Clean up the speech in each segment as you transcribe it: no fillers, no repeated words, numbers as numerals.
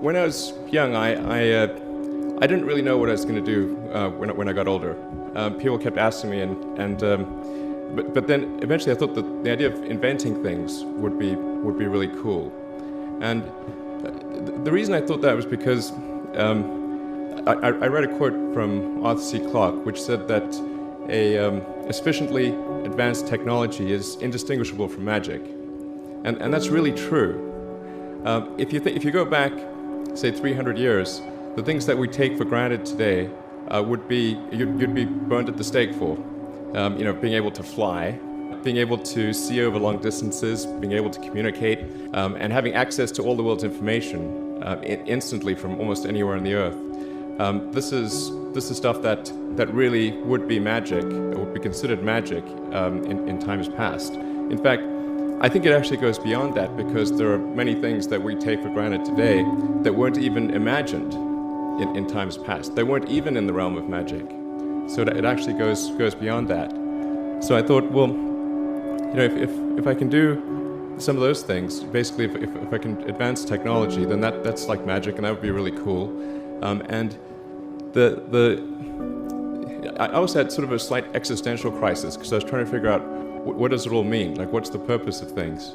When I was young, I didn't really know what I was going to do when I got older. People kept asking me, but then eventually I thought that the idea of inventing things would be really cool. And the reason I thought that was because I read a quote from Arthur C. Clarke, which said that a sufficiently advanced technology is indistinguishable from magic, and that's really true. If you go back, say 300 years, the things that we take for granted today you'd be burned at the stake for. Being able to fly, being able to see over long distances, being able to communicate, and having access to all the world's information instantly from almost anywhere on the earth. This is stuff that really would be magic, or would be considered magic in times past. In fact, I think it actually goes beyond that, because there are many things that we take for granted today that weren't even imagined in times past. They weren't even in the realm of magic. So it actually goes beyond that. So I thought, well, if I can do some of those things, basically if I can advance technology, then that's like magic, and that would be really cool. And I also had sort of a slight existential crisis, because I was trying to figure out what does it all mean? Like, what's the purpose of things?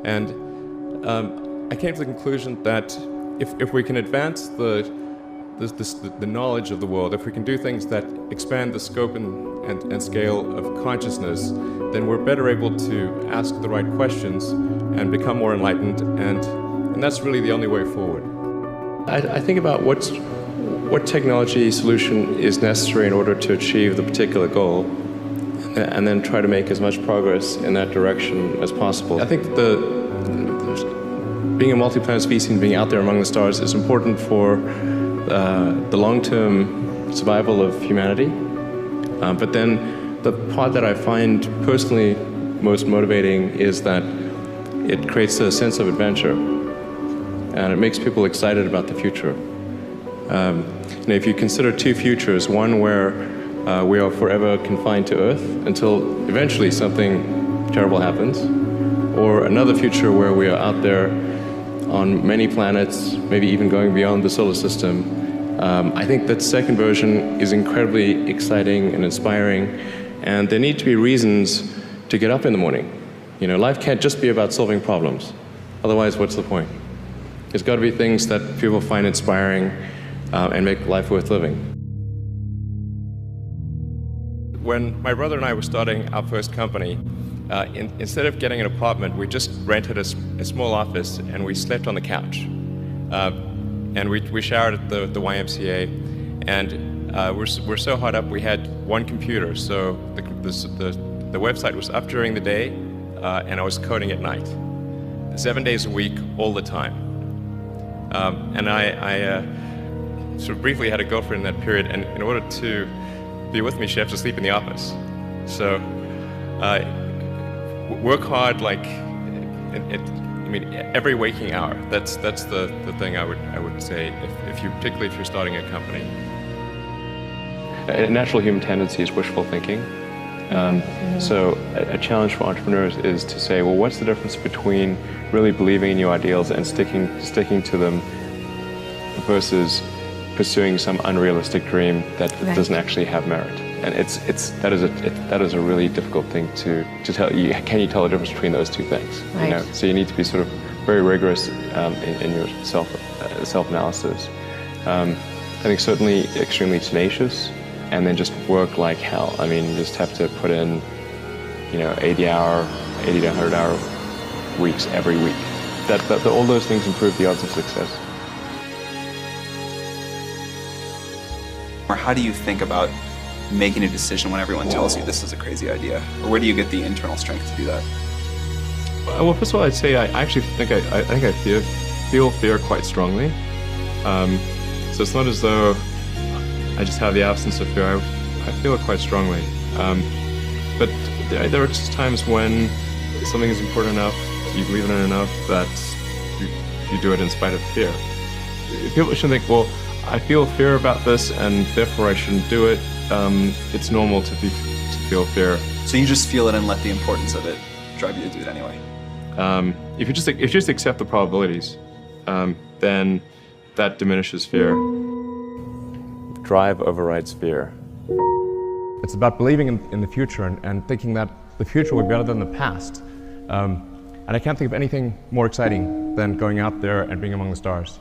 And I came to the conclusion that if we can advance the knowledge of the world, if we can do things that expand the scope and scale of consciousness, then we're better able to ask the right questions and become more enlightened, and that's really the only way forward. I think about what technology solution is necessary in order to achieve the particular goal, and then try to make as much progress in that direction as possible. I think being a multi-planet species and being out there among the stars is important for the long-term survival of humanity. But then the part that I find personally most motivating is that it creates a sense of adventure, and it makes people excited about the future. If you consider two futures, one where we are forever confined to Earth until eventually something terrible happens, or another future where we are out there on many planets, maybe even going beyond the solar system. I think that second version is incredibly exciting and inspiring, and there need to be reasons to get up in the morning. Life can't just be about solving problems. Otherwise, what's the point? There's got to be things that people find inspiring and make life worth living. When my brother and I were starting our first company, instead of getting an apartment, we just rented a small office, and we slept on the couch. And we showered at the YMCA, and we're so hot up we had one computer, so the website was up during the day, and I was coding at night, 7 days a week, all the time. And I sort of briefly had a girlfriend in that period, and in order to be with me, she had to sleep in the office. So work hard, like every waking hour. That's the thing I would say particularly if you're starting a company. A natural human tendency is wishful thinking. So a challenge for entrepreneurs is to say, well, what's the difference between really believing in your ideals and sticking to them versus pursuing some unrealistic dream that doesn't actually have merit? And that is a really difficult thing to tell you. Can you tell the difference between those two things? Right. So you need to be sort of very rigorous in your self-analysis. I think certainly extremely tenacious, and then just work like hell. I mean, you just have to put in 80 to 100 hour weeks every week. All those things improve the odds of success. Or how do you think about making a decision when everyone tells you this is a crazy idea? Or where do you get the internal strength to do that? Well, first of all, I'd say I actually think I feel fear quite strongly. So it's not as though I just have the absence of fear. I feel it quite strongly. But there are just times when something is important enough, you believe in it enough, that you do it in spite of fear. People shouldn't think, well, I feel fear about this, and therefore I shouldn't do it. It's normal to feel fear. So you just feel it and let the importance of it drive you to do it anyway? If you just accept the probabilities, then that diminishes fear. Drive overrides fear. It's about believing in the future and thinking that the future will be better than the past. And I can't think of anything more exciting than going out there and being among the stars.